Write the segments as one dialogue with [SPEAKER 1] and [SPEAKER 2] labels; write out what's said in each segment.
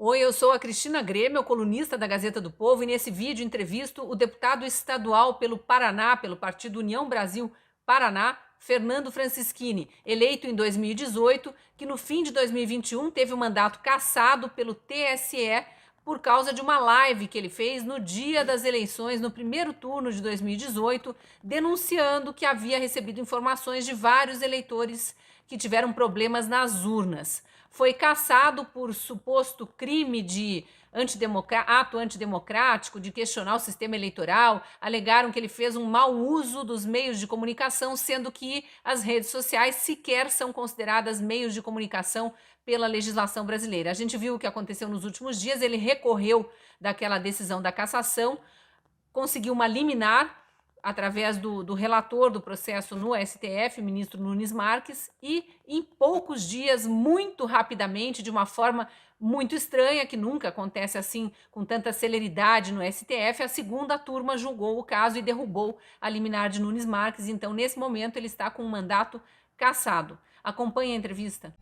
[SPEAKER 1] Oi, eu sou a Cristina Grêmio, colunista da Gazeta do Povo, e nesse vídeo entrevisto o deputado estadual pelo Paraná, pelo Partido União Brasil Paraná, Fernando Francischini, eleito em 2018, que no fim de 2021 teve o mandato cassado pelo TSE por causa de uma live que ele fez no dia das eleições, no primeiro turno de 2018, denunciando que havia recebido informações de vários eleitores que tiveram problemas nas urnas. Foi cassado por suposto crime de ato antidemocrático, de questionar o sistema eleitoral. Alegaram que ele fez um mau uso dos meios de comunicação, sendo que as redes sociais sequer são consideradas meios de comunicação pela legislação brasileira. A gente viu o que aconteceu nos últimos dias, ele recorreu daquela decisão da cassação, conseguiu uma liminar através do relator do processo no STF, ministro Nunes Marques, e em poucos dias, muito rapidamente, de uma forma muito estranha, que nunca acontece assim com tanta celeridade no STF, a segunda turma julgou o caso e derrubou a liminar de Nunes Marques. Então, nesse momento, ele está com um mandato cassado. Acompanhe a entrevista.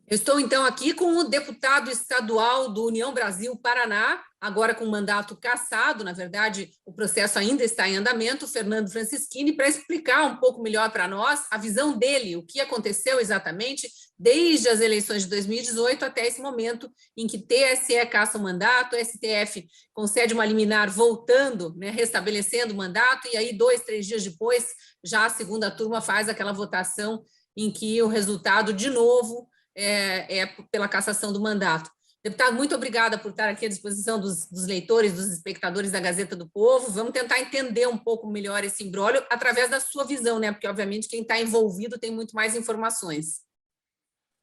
[SPEAKER 1] Eu estou então aqui com o deputado estadual do União Brasil Paraná, agora com mandato cassado, na verdade o processo ainda está em andamento, Fernando Francischini, para explicar um pouco melhor para nós a visão dele, o que aconteceu exatamente desde as eleições de 2018 até esse momento em que TSE cassa o mandato, STF concede uma liminar voltando, né, restabelecendo o mandato, e aí 2, 3 dias depois já a segunda turma faz aquela votação em que o resultado de novo pela cassação do mandato. Deputado, muito obrigada por estar aqui à disposição dos leitores, dos espectadores da Gazeta do Povo. Vamos tentar entender um pouco melhor esse imbróglio através da sua visão, né? Porque, obviamente, quem está envolvido tem muito mais informações.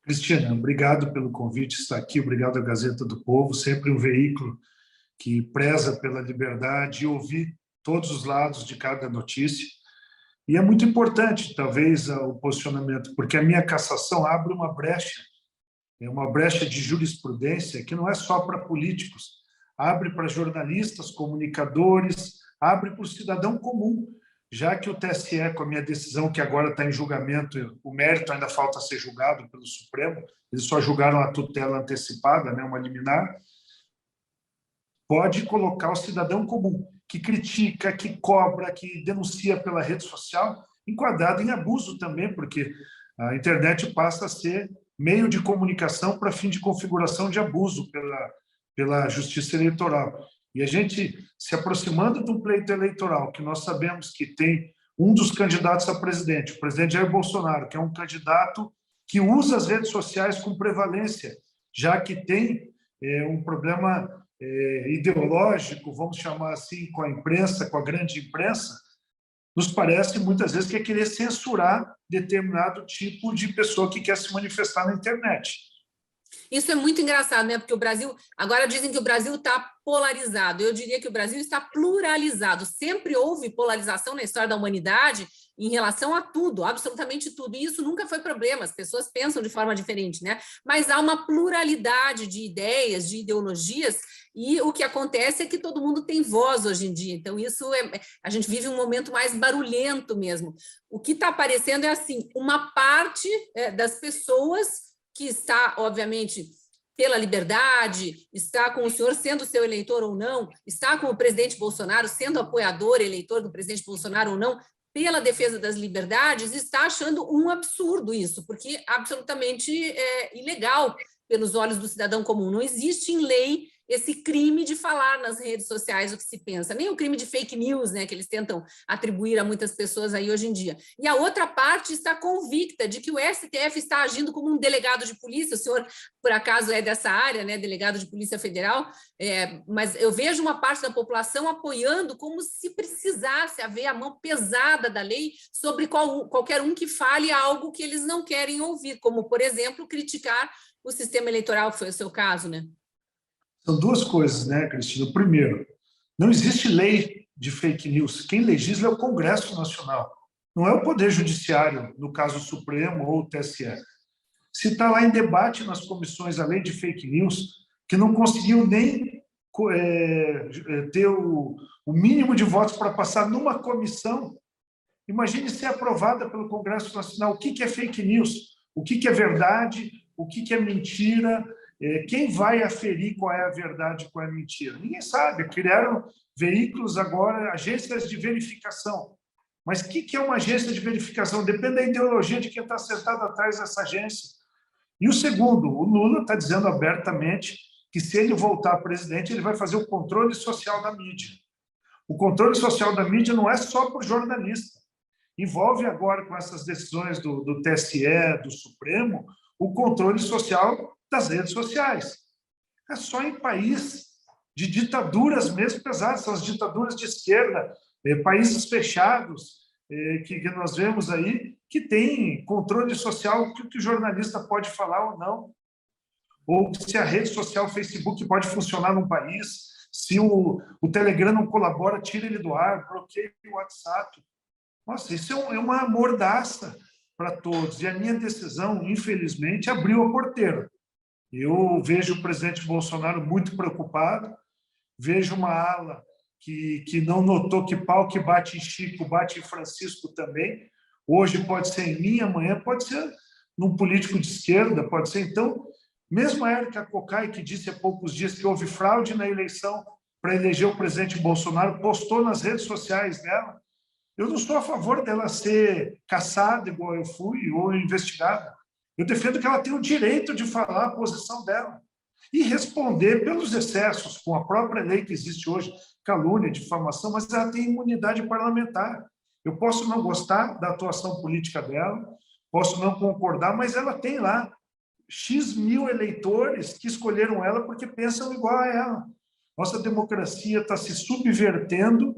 [SPEAKER 2] Cristina, obrigado pelo convite, estar aqui, obrigado à Gazeta do Povo, sempre um veículo que preza pela liberdade e ouvir todos os lados de cada notícia. E é muito importante, talvez, o posicionamento, porque a minha cassação abre uma brecha de jurisprudência que não é só para políticos, abre para jornalistas, comunicadores, abre para o cidadão comum, já que o TSE, com a minha decisão, que agora está em julgamento, o mérito ainda falta ser julgado pelo Supremo, eles só julgaram a tutela antecipada, né, uma liminar, pode colocar o cidadão comum, que critica, que cobra, que denuncia pela rede social, enquadrado em abuso também, porque a internet passa a ser meio de comunicação para fim de configuração de abuso pela Justiça Eleitoral. E a gente, se aproximando de um pleito eleitoral, que nós sabemos que tem um dos candidatos a presidente, o presidente Jair Bolsonaro, que é um candidato que usa as redes sociais com prevalência, já que tem um problema ideológico, vamos chamar assim, com a imprensa, com a grande imprensa, nos parece muitas vezes que é querer censurar determinado tipo de pessoa que quer se manifestar na internet.
[SPEAKER 1] Isso é muito engraçado, né? Porque o Brasil, agora dizem que o Brasil está polarizado. Eu diria que o Brasil está pluralizado. Sempre houve polarização na história da humanidade em relação a tudo, absolutamente tudo. E isso nunca foi problema, as pessoas pensam de forma diferente, né? Mas há uma pluralidade de ideias, de ideologias, e o que acontece é que todo mundo tem voz hoje em dia. Então, a gente vive um momento mais barulhento mesmo. O que está aparecendo é assim, uma parte das pessoas que está, obviamente, pela liberdade, está com o senhor sendo seu eleitor ou não, está com o presidente Bolsonaro sendo apoiador, eleitor do presidente Bolsonaro ou não, pela defesa das liberdades, está achando um absurdo isso, porque é absolutamente ilegal pelos olhos do cidadão comum. Não existe em lei esse crime de falar nas redes sociais o que se pensa, nem o crime de fake news, né, que eles tentam atribuir a muitas pessoas aí hoje em dia. E a outra parte está convicta de que o STF está agindo como um delegado de polícia. O senhor, por acaso, é dessa área, né, delegado de Polícia Federal, mas eu vejo uma parte da população apoiando como se precisasse haver a mão pesada da lei sobre qualquer um que fale algo que eles não querem ouvir, como, por exemplo, criticar o sistema eleitoral, que foi o seu caso, né?
[SPEAKER 2] São duas coisas, né, Cristina? Primeiro, não existe lei de fake news. Quem legisla é o Congresso Nacional, não é o Poder Judiciário, no caso o Supremo ou o TSE. Se está lá em debate nas comissões a lei de fake news, que não conseguiu nem ter o mínimo de votos para passar numa comissão, imagine ser aprovada pelo Congresso Nacional. O que é fake news? o que é verdade, o que é mentira, quem vai aferir qual é a verdade e qual é a mentira? Ninguém sabe. Criaram veículos agora, agências de verificação. Mas o que é uma agência de verificação? Depende da ideologia de quem está sentado atrás dessa agência. E o segundo, o Lula está dizendo abertamente que, se ele voltar a presidente, ele vai fazer o controle social da mídia. O controle social da mídia não é só para o jornalista. Envolve agora, com essas decisões do TSE, do Supremo, o controle social das redes sociais. É só em país de ditaduras mesmo pesadas, são as ditaduras de esquerda, países fechados, que nós vemos aí, que tem controle social, que o jornalista pode falar ou não, ou se a rede social, o Facebook, pode funcionar num país, se o Telegram não colabora, tira ele do ar, bloqueia o WhatsApp. Nossa, isso é uma mordaça para todos. E a minha decisão, infelizmente, abriu a porteira. Eu vejo o presidente Bolsonaro muito preocupado, vejo uma ala que não notou que pau que bate em Chico, bate em Francisco também. Hoje pode ser em mim, amanhã pode ser num político de esquerda, pode ser. Então, mesmo a Érica Cocai, que disse há poucos dias que houve fraude na eleição para eleger o presidente Bolsonaro, postou nas redes sociais dela. Eu não sou a favor dela ser caçada, igual eu fui, ou investigada. Eu defendo que ela tem o direito de falar a posição dela e responder pelos excessos, com a própria lei que existe hoje, calúnia, difamação, mas ela tem imunidade parlamentar. Eu posso não gostar da atuação política dela, posso não concordar, mas ela tem lá X mil eleitores que escolheram ela porque pensam igual a ela. Nossa democracia está se subvertendo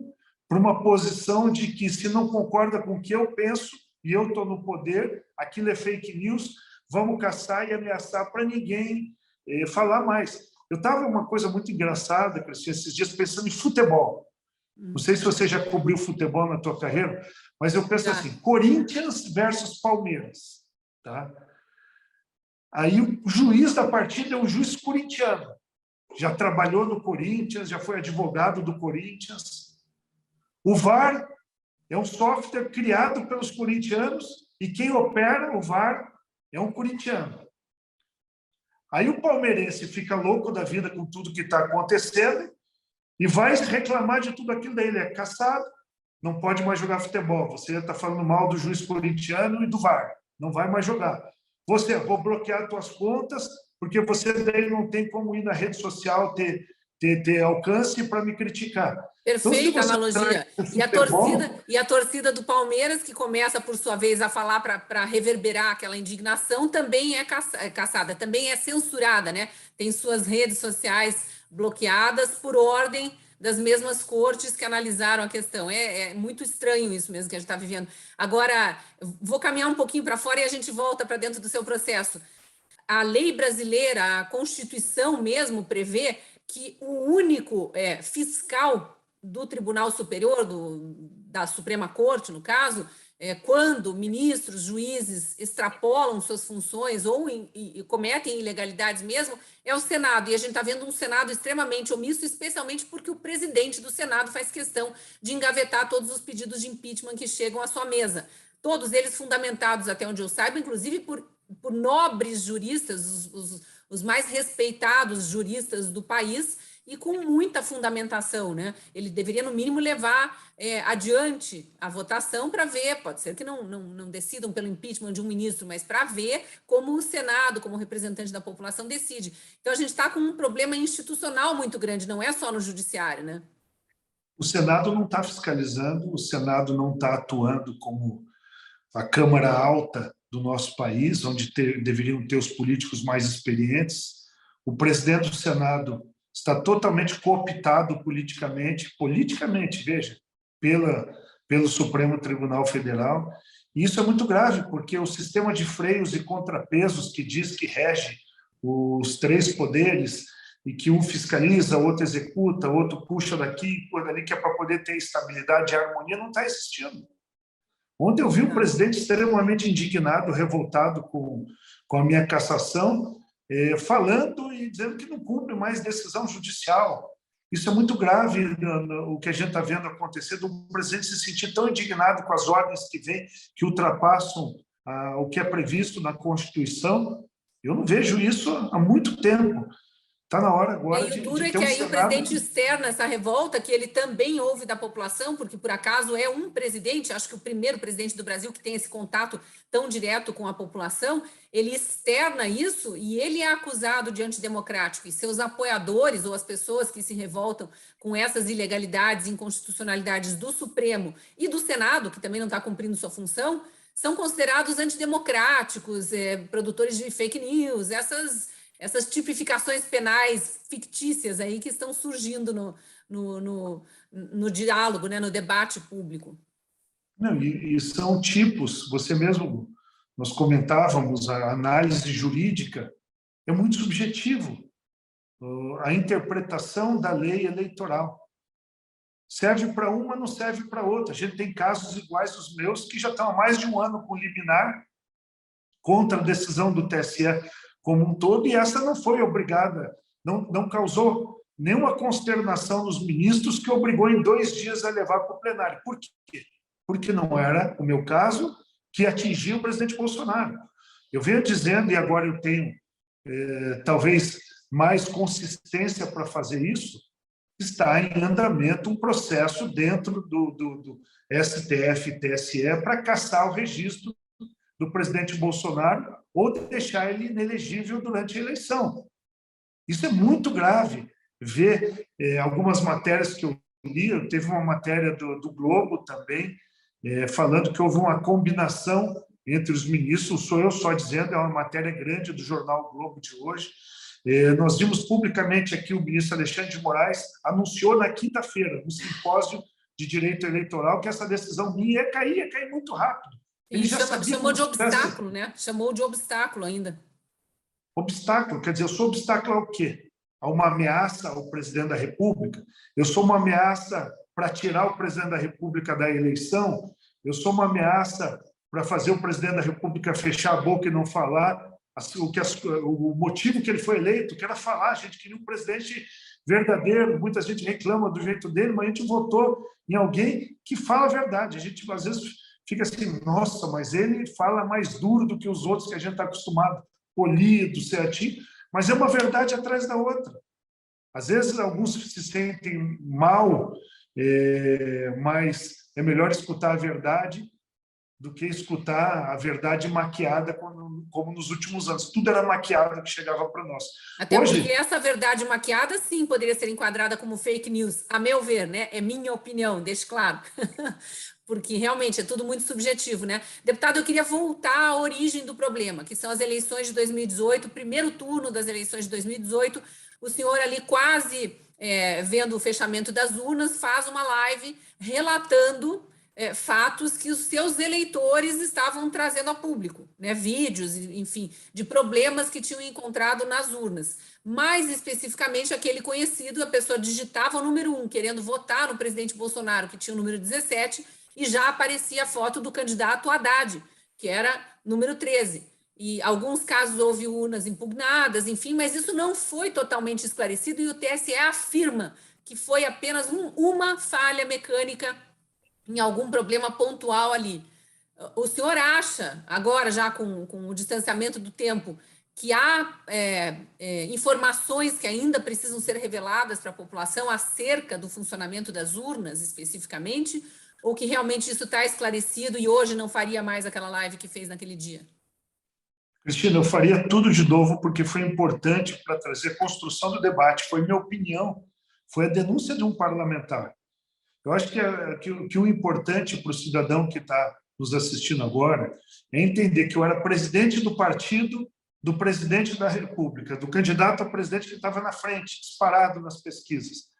[SPEAKER 2] para uma posição de que, se não concorda com o que eu penso e eu estou no poder, aquilo é fake news, vamos caçar e ameaçar para ninguém falar mais. Eu estava uma coisa muito engraçada, Cristina, esses dias pensando em futebol. Não sei se você já cobriu futebol na tua carreira, mas eu penso assim, Corinthians versus Palmeiras. Tá? Aí o juiz da partida é um juiz corintiano. Já trabalhou no Corinthians, já foi advogado do Corinthians. O VAR é um software criado pelos corintianos e quem opera o VAR é um corintiano. Aí o palmeirense fica louco da vida com tudo que está acontecendo e vai reclamar de tudo aquilo, daí ele é caçado, não pode mais jogar futebol. Você está falando mal do juiz corintiano e do VAR, não vai mais jogar. Você, vou bloquear tuas contas, porque você daí não tem como ir na rede social ter alcance para me criticar.
[SPEAKER 1] Perfeita analogia. E a torcida do Palmeiras, que começa, por sua vez, a falar para reverberar aquela indignação, também é caçada, também é censurada, né? Tem suas redes sociais bloqueadas por ordem das mesmas cortes que analisaram a questão. É muito estranho isso mesmo que a gente está vivendo. Agora, vou caminhar um pouquinho para fora e a gente volta para dentro do seu processo. A lei brasileira, a Constituição mesmo, prevê que o único fiscal do Tribunal Superior, da Suprema Corte, no caso, quando ministros, juízes extrapolam suas funções ou e cometem ilegalidades mesmo, é o Senado. E a gente está vendo um Senado extremamente omisso, especialmente porque o presidente do Senado faz questão de engavetar todos os pedidos de impeachment que chegam à sua mesa. Todos eles fundamentados, até onde eu saiba, inclusive por nobres juristas, os mais respeitados juristas do país, e com muita fundamentação, né? Ele deveria, no mínimo, levar adiante a votação para ver, pode ser que não decidam pelo impeachment de um ministro, mas para ver como o Senado, como representante da população, decide. Então, a gente está com um problema institucional muito grande, não é só no judiciário, né?
[SPEAKER 2] O Senado não está fiscalizando, o Senado não está atuando como a Câmara Alta do nosso país, onde deveriam ter os políticos mais experientes. O presidente do Senado está totalmente cooptado politicamente, veja, pelo Supremo Tribunal Federal. E isso é muito grave, porque o sistema de freios e contrapesos que diz que rege os três poderes e que um fiscaliza, outro executa, outro puxa daqui, por dali, que é para poder ter estabilidade e harmonia, não está existindo. Ontem eu vi o presidente extremamente indignado, revoltado com a minha cassação, falando e dizendo que não cumpre mais decisão judicial. Isso é muito grave, o que a gente está vendo acontecer, do presidente se sentir tão indignado com as ordens que vêm, que ultrapassam o que é previsto na Constituição. Eu não vejo isso há muito tempo. Está na hora agora
[SPEAKER 1] E o
[SPEAKER 2] de
[SPEAKER 1] duro é
[SPEAKER 2] ter
[SPEAKER 1] que
[SPEAKER 2] um
[SPEAKER 1] aí o
[SPEAKER 2] Senado
[SPEAKER 1] presidente externa essa revolta, que ele também ouve da população, porque por acaso é um presidente, acho que o primeiro presidente do Brasil que tem esse contato tão direto com a população, ele externa isso e ele é acusado de antidemocrático. E seus apoiadores ou as pessoas que se revoltam com essas ilegalidades e inconstitucionalidades do Supremo e do Senado, que também não está cumprindo sua função, são considerados antidemocráticos, produtores de fake news, essas tipificações penais fictícias aí que estão surgindo no diálogo, né, no debate público.
[SPEAKER 2] Não, e são tipos, você mesmo, nós comentávamos, a análise jurídica é muito subjetivo, a interpretação da lei eleitoral. Serve para uma, não serve para outra. A gente tem casos iguais aos meus que já estão há mais de um ano com liminar contra a decisão do TSE como um todo, e essa não foi obrigada, não causou nenhuma consternação nos ministros, que obrigou em 2 dias a levar para o plenário. Por quê? Porque não era o meu caso que atingia o presidente Bolsonaro. Eu venho dizendo, e agora eu tenho talvez mais consistência para fazer isso, está em andamento um processo dentro do STF e TSE para cassar o registro do presidente Bolsonaro ou deixar ele inelegível durante a eleição. Isso é muito grave. Ver algumas matérias que eu li, teve uma matéria do Globo também, falando que houve uma combinação entre os ministros, não sou eu só dizendo, é uma matéria grande do jornal o Globo de hoje. Nós vimos publicamente aqui o ministro Alexandre de Moraes anunciou na quinta-feira, no simpósio de direito eleitoral, que essa decisão minha ia cair muito rápido.
[SPEAKER 1] Ele já chamou de obstáculo, né? Chamou de obstáculo ainda.
[SPEAKER 2] Obstáculo, quer dizer, eu sou obstáculo ao quê? A uma ameaça ao presidente da República? Eu sou uma ameaça para tirar o presidente da República da eleição? Eu sou uma ameaça para fazer o presidente da República fechar a boca e não falar o motivo que ele foi eleito, que era falar. A gente queria um presidente verdadeiro, muita gente reclama do jeito dele, mas a gente votou em alguém que fala a verdade. A gente, às vezes, fica assim, nossa, mas ele fala mais duro do que os outros que a gente está acostumado, polido, certinho, mas é uma verdade atrás da outra. Às vezes, alguns se sentem mal, mas é melhor escutar a verdade do que escutar a verdade maquiada como nos últimos anos. Tudo era maquiado que chegava para nós.
[SPEAKER 1] Até porque essa verdade maquiada, sim, poderia ser enquadrada como fake news, a meu ver, né? É minha opinião, deixe claro. Porque realmente é tudo muito subjetivo, né? Deputado, eu queria voltar à origem do problema, que são as eleições de 2018, o primeiro turno das eleições de 2018. O senhor ali quase vendo o fechamento das urnas, faz uma live relatando fatos que os seus eleitores estavam trazendo a público, né? Vídeos, enfim, de problemas que tinham encontrado nas urnas. Mais especificamente, aquele conhecido, a pessoa digitava o número 1, querendo votar no presidente Bolsonaro, que tinha o número 17, e já aparecia a foto do candidato Haddad, que era número 13. E alguns casos houve urnas impugnadas, enfim, mas isso não foi totalmente esclarecido, e o TSE afirma que foi apenas uma falha mecânica em algum problema pontual ali. O senhor acha, agora já com o distanciamento do tempo, que há informações que ainda precisam ser reveladas para a população acerca do funcionamento das urnas, especificamente, ou que realmente isso está esclarecido e hoje não faria mais aquela live que fez naquele dia?
[SPEAKER 2] Cristina, eu faria tudo de novo, porque foi importante para trazer construção do debate. Foi minha opinião, foi a denúncia de um parlamentar. Eu acho que o importante para o cidadão que está nos assistindo agora é entender que eu era presidente do partido do presidente da República, do candidato a presidente que estava na frente, disparado nas pesquisas.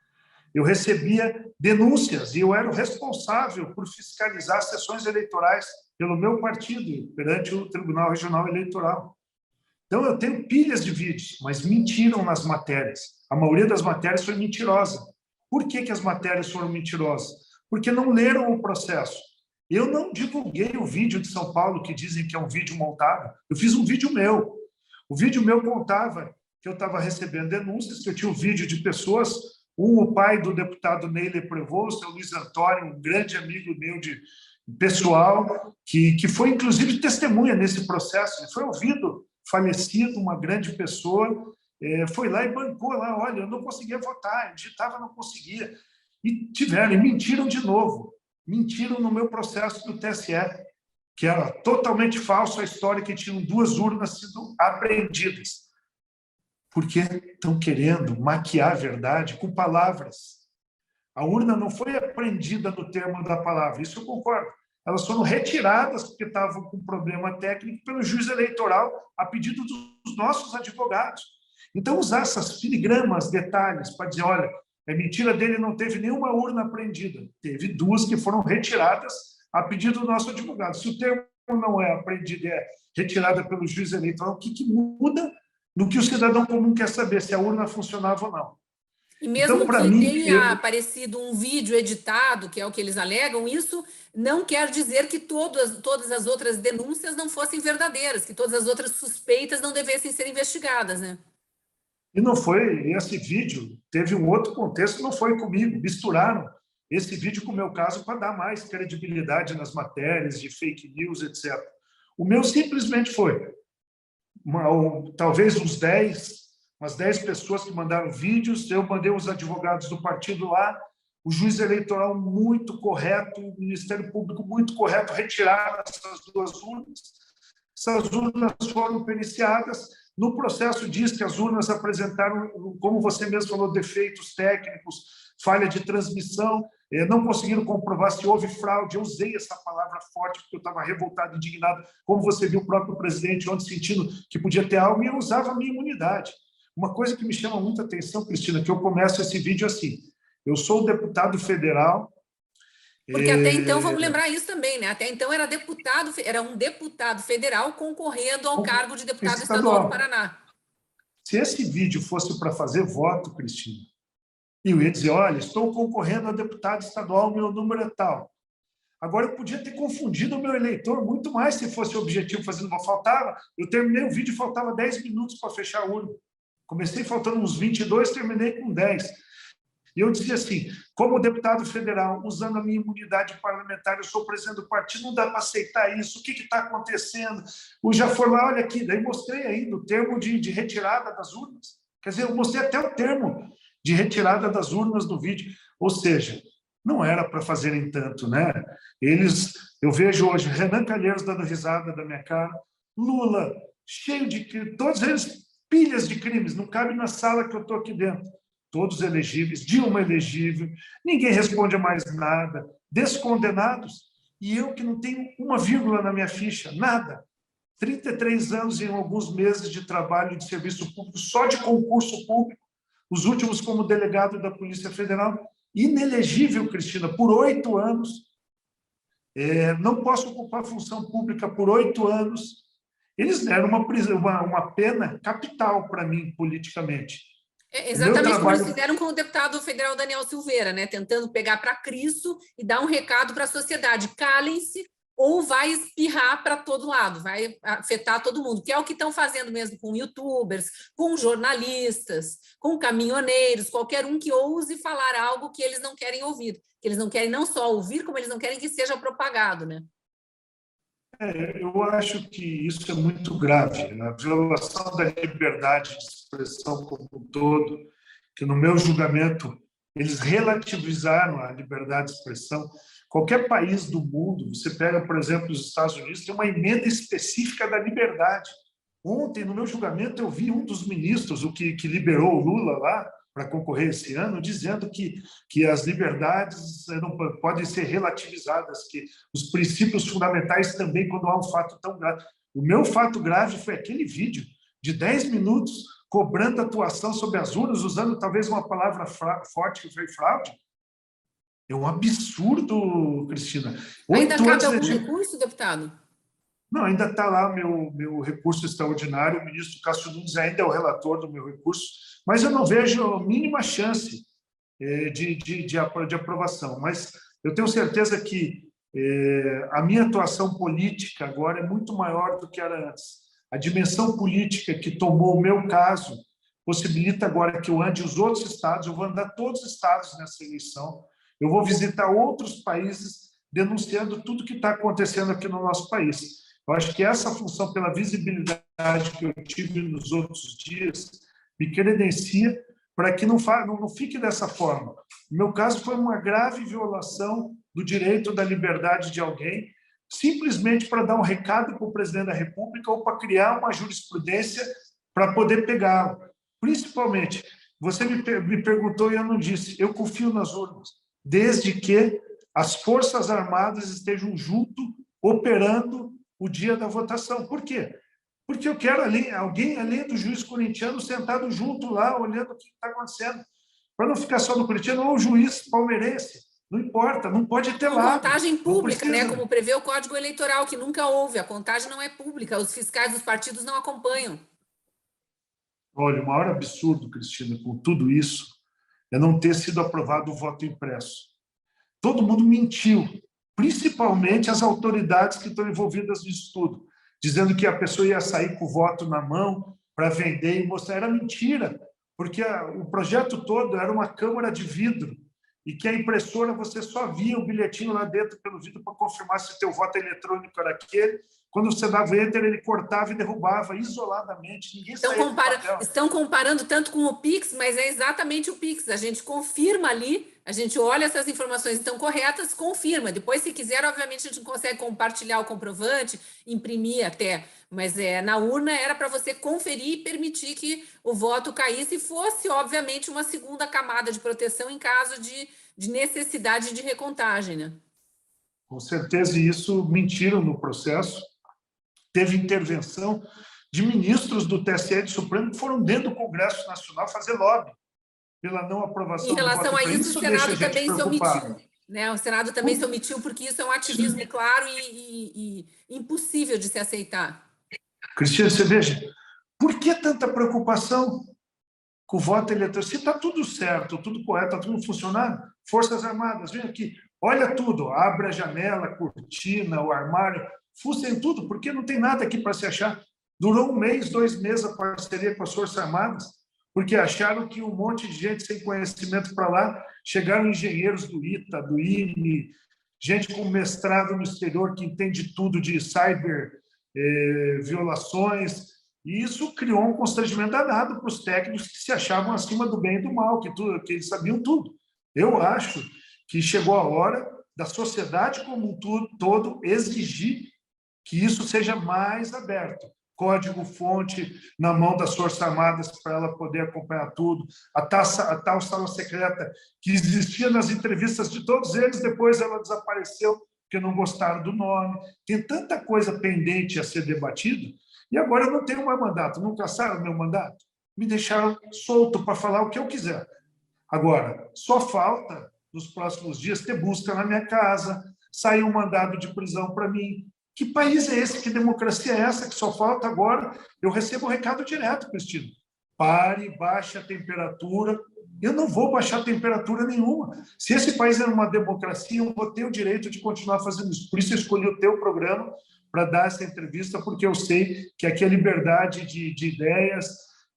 [SPEAKER 2] Eu recebia denúncias e eu era o responsável por fiscalizar as sessões eleitorais pelo meu partido, perante o Tribunal Regional Eleitoral. Então, eu tenho pilhas de vídeos, mas mentiram nas matérias. A maioria das matérias foi mentirosa. Por que as matérias foram mentirosas? Porque não leram o processo. Eu não divulguei o vídeo de São Paulo, que dizem que é um vídeo montado. Eu fiz um vídeo meu. O vídeo meu contava que eu estava recebendo denúncias, que eu tinha um vídeo de pessoas, o pai do deputado Neyler Prevost, o Luiz Antônio, um grande amigo meu pessoal que foi, inclusive, testemunha nesse processo. Ele foi ouvido, falecido, uma grande pessoa, foi lá e bancou lá, olha, eu não conseguia votar, eu digitava, não conseguia. E mentiram de novo. Mentiram no meu processo do TSE, que era totalmente falso a história que tinham 2 urnas sendo apreendidas. Porque estão querendo maquiar a verdade com palavras. A urna não foi apreendida no termo da palavra, isso eu concordo. Elas foram retiradas porque estavam com problema técnico pelo juiz eleitoral a pedido dos nossos advogados. Então, usar essas filigramas, detalhes, para dizer, olha, é mentira dele, não teve nenhuma urna apreendida. Teve 2 que foram retiradas a pedido do nosso advogado. Se o termo não é apreendido, é retirada pelo juiz eleitoral, o que muda no que o cidadão comum quer saber, se a urna funcionava ou não?
[SPEAKER 1] E mesmo
[SPEAKER 2] Então, para
[SPEAKER 1] que
[SPEAKER 2] mim,
[SPEAKER 1] tenha aparecido um vídeo editado, que é o que eles alegam, isso não quer dizer que todas as outras denúncias não fossem verdadeiras, que todas as outras suspeitas não devessem ser investigadas, né?
[SPEAKER 2] E não foi, esse vídeo teve um outro contexto, não foi comigo, misturaram esse vídeo com o meu caso para dar mais credibilidade nas matérias de fake news, etc. O meu simplesmente foi, talvez umas 10 pessoas que mandaram vídeos, eu mandei os advogados do partido lá, o juiz eleitoral muito correto, o Ministério Público muito correto, retiraram essas 2 urnas. Essas urnas foram periciadas. No processo diz que as urnas apresentaram, como você mesmo falou, defeitos técnicos, falha de transmissão, não conseguiram comprovar se houve fraude. Eu usei essa palavra forte porque eu estava revoltado, indignado, como você viu o próprio presidente ontem sentindo que podia ter algo, e eu usava a minha imunidade. Uma coisa que me chama muita atenção, Cristina, que eu começo esse vídeo assim, eu sou deputado federal.
[SPEAKER 1] Porque até então, vamos lembrar isso também, né? Até então era um deputado federal concorrendo ao cargo de deputado estadual do Paraná.
[SPEAKER 2] Se esse vídeo fosse para fazer voto, Cristina, eu ia dizer, olha, estou concorrendo a deputado estadual, meu número é tal. Agora, eu podia ter confundido o meu eleitor muito mais se fosse o objetivo, eu terminei o vídeo, faltava 10 minutos para fechar a urna. Comecei faltando uns 22, terminei com 10. E eu dizia assim, como deputado federal, usando a minha imunidade parlamentar, eu sou presidente do partido, não dá para aceitar isso, o que está acontecendo? O já foi lá, olha aqui, daí mostrei ainda o termo de retirada das urnas. Quer dizer, eu mostrei até o termo de retirada das urnas no vídeo. Ou seja, não era para fazerem tanto, né? Eu vejo hoje Renan Calheiros dando risada da minha cara, Lula, cheio de crimes, todos eles pilhas de crimes, não cabe na sala que eu estou aqui dentro. Todos elegíveis, Dilma elegível, ninguém responde a mais nada, descondenados, e eu que não tenho uma vírgula na minha ficha, nada. 33 anos e alguns meses de trabalho de serviço público, só de concurso público, os últimos como delegado da Polícia Federal, inelegível, Cristina, por 8 anos, não posso ocupar função pública por 8 anos. Eles deram uma pena capital para mim, politicamente.
[SPEAKER 1] Exatamente como eles fizeram com o deputado federal Daniel Silveira, né? Tentando pegar para Cristo e dar um recado para a sociedade: calem-se ou vai espirrar para todo lado, vai afetar todo mundo, que é o que estão fazendo mesmo com youtubers, com jornalistas, com caminhoneiros, qualquer um que ouse falar algo que eles não querem ouvir, que eles não querem não só ouvir, como eles não querem que seja propagado, né?
[SPEAKER 2] Eu acho que isso é muito grave, né? A violação da liberdade de expressão como um todo, que no meu julgamento eles relativizaram a liberdade de expressão. Qualquer país do mundo, você pega, por exemplo, os Estados Unidos, tem uma emenda específica da liberdade. Ontem, no meu julgamento, eu vi um dos ministros, o que liberou o Lula lá, para concorrer esse ano, dizendo que as liberdades não podem ser relativizadas, que os princípios fundamentais também, quando há um fato tão grave. O meu fato grave foi aquele vídeo de 10 minutos cobrando atuação sobre as urnas, usando talvez uma palavra forte que foi fraude. É um absurdo, Cristina.
[SPEAKER 1] Ainda cabe algum recurso, deputado?
[SPEAKER 2] Não, ainda está lá meu recurso extraordinário, o ministro Cássio Nunes ainda é o relator do meu recurso, mas eu não vejo a mínima chance de aprovação. Mas eu tenho certeza que a minha atuação política agora é muito maior do que era antes. A dimensão política que tomou o meu caso possibilita agora que eu ande os outros estados, eu vou andar todos os estados nessa eleição, eu vou visitar outros países denunciando tudo que está acontecendo aqui no nosso país. Eu acho que essa função, pela visibilidade que eu tive nos outros dias, me credencia para que não fique dessa forma. No meu caso, foi uma grave violação do direito da liberdade de alguém, simplesmente para dar um recado para o presidente da República ou para criar uma jurisprudência para poder pegá-lo. Principalmente, você me perguntou e eu não disse, eu confio nas urnas, desde que as Forças Armadas estejam junto, operando o dia da votação. Por quê? Porque eu quero alguém além do juiz corintiano sentado junto lá, olhando o que está acontecendo, para não ficar só no corintiano, ou o juiz palmeirense, não importa, não pode ter lado.
[SPEAKER 1] Contagem pública, né? Como prevê o Código Eleitoral, que nunca houve, a contagem não é pública, os fiscais dos partidos não acompanham.
[SPEAKER 2] Olha, o maior absurdo, Cristina, com tudo isso, é não ter sido aprovado o voto impresso. Todo mundo mentiu, principalmente as autoridades que estão envolvidas nisso tudo, dizendo que a pessoa ia sair com o voto na mão para vender e mostrar. Era mentira, porque o projeto todo era uma câmara de vidro e que a impressora você só via o bilhetinho lá dentro pelo vidro para confirmar se o teu voto eletrônico era aquele. Quando você dava enter, ele cortava e derrubava isoladamente. Ninguém saía do papel.
[SPEAKER 1] Estão comparando tanto com o Pix, mas é exatamente o Pix. A gente confirma ali, a gente olha se as informações estão corretas, confirma. Depois, se quiser, obviamente, a gente consegue compartilhar o comprovante, imprimir até. Mas na urna era para você conferir e permitir que o voto caísse e fosse, obviamente, uma segunda camada de proteção em caso de necessidade de recontagem, né?
[SPEAKER 2] Com certeza, e isso mentiram no processo. Teve intervenção de ministros do TSE e do Supremo que foram dentro do Congresso Nacional fazer lobby pela não aprovação do voto.
[SPEAKER 1] Em relação a isso, o Senado também se omitiu. Né? O Senado também se omitiu, porque isso é um ativismo claro e impossível de se aceitar.
[SPEAKER 2] Cristina, você veja, por que tanta preocupação com o voto eletrônico? Se está tudo certo, tudo correto, está tudo funcionando, Forças Armadas, vem aqui, olha tudo, abre a janela, a cortina, o armário, fuçem tudo, porque não tem nada aqui para se achar. Durou 1 mês, 2 meses a parceria com as Forças Armadas, porque acharam que um monte de gente sem conhecimento para lá, chegaram engenheiros do ITA, do INE, gente com mestrado no exterior que entende tudo de cyber, violações, e isso criou um constrangimento danado para os técnicos que se achavam acima do bem e do mal, que eles sabiam tudo. Eu acho que chegou a hora da sociedade como um todo exigir que isso seja mais aberto. Código-fonte na mão das Forças Armadas para ela poder acompanhar tudo. A tal sala secreta que existia nas entrevistas de todos eles, depois ela desapareceu porque não gostaram do nome. Tem tanta coisa pendente a ser debatida e agora eu não tenho mais mandato. Não caçaram meu mandato? Me deixaram solto para falar o que eu quiser. Agora, só falta, nos próximos dias, ter busca na minha casa, sair um mandado de prisão para mim. Que país é esse? Que democracia é essa? Que só falta agora? Eu recebo um recado direto, Cristina. Pare, baixe a temperatura. Eu não vou baixar temperatura nenhuma. Se esse país era uma democracia, eu vou ter o direito de continuar fazendo isso. Por isso eu escolhi o teu programa para dar essa entrevista, porque eu sei que aqui é liberdade de ideias,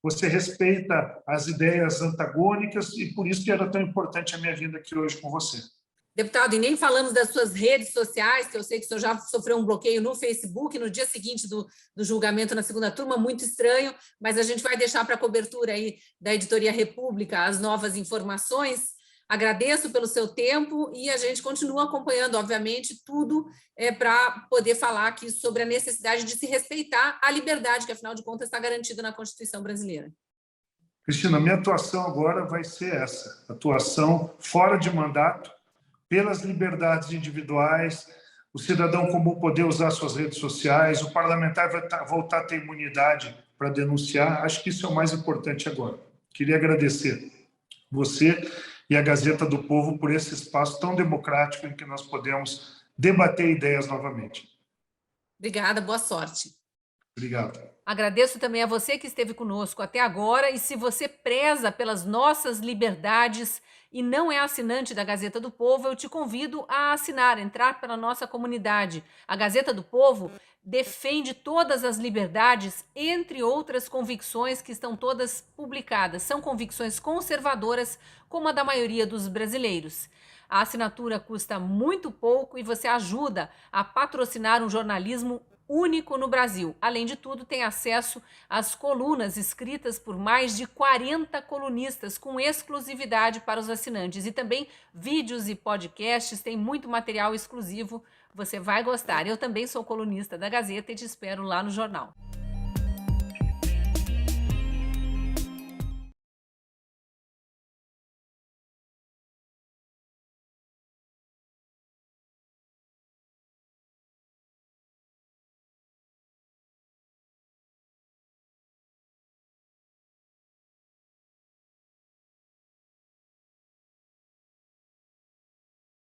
[SPEAKER 2] você respeita as ideias antagônicas e por isso que era tão importante a minha vinda aqui hoje com você.
[SPEAKER 1] Deputado, e nem falamos das suas redes sociais, que eu sei que o senhor já sofreu um bloqueio no Facebook, no dia seguinte do julgamento na segunda turma, muito estranho, mas a gente vai deixar para a cobertura aí da Editoria República as novas informações. Agradeço pelo seu tempo e a gente continua acompanhando, obviamente, tudo para poder falar aqui sobre a necessidade de se respeitar a liberdade, que, afinal de contas, está garantida na Constituição brasileira.
[SPEAKER 2] Cristina, minha atuação agora vai ser essa, atuação fora de mandato, pelas liberdades individuais, o cidadão comum poder usar suas redes sociais, o parlamentar vai voltar a ter imunidade para denunciar. Acho que isso é o mais importante agora. Queria agradecer você e a Gazeta do Povo por esse espaço tão democrático em que nós podemos debater ideias novamente.
[SPEAKER 1] Obrigada, boa sorte.
[SPEAKER 2] Obrigado.
[SPEAKER 1] Agradeço também a você que esteve conosco até agora, e se você preza pelas nossas liberdades e não é assinante da Gazeta do Povo, eu te convido a assinar, entrar pela nossa comunidade. A Gazeta do Povo defende todas as liberdades, entre outras convicções que estão todas publicadas. São convicções conservadoras, como a da maioria dos brasileiros. A assinatura custa muito pouco e você ajuda a patrocinar um jornalismo único no Brasil. Além de tudo, tem acesso às colunas escritas por mais de 40 colunistas com exclusividade para os assinantes, e também vídeos e podcasts, tem muito material exclusivo, você vai gostar. Eu também sou colunista da Gazeta e te espero lá no jornal.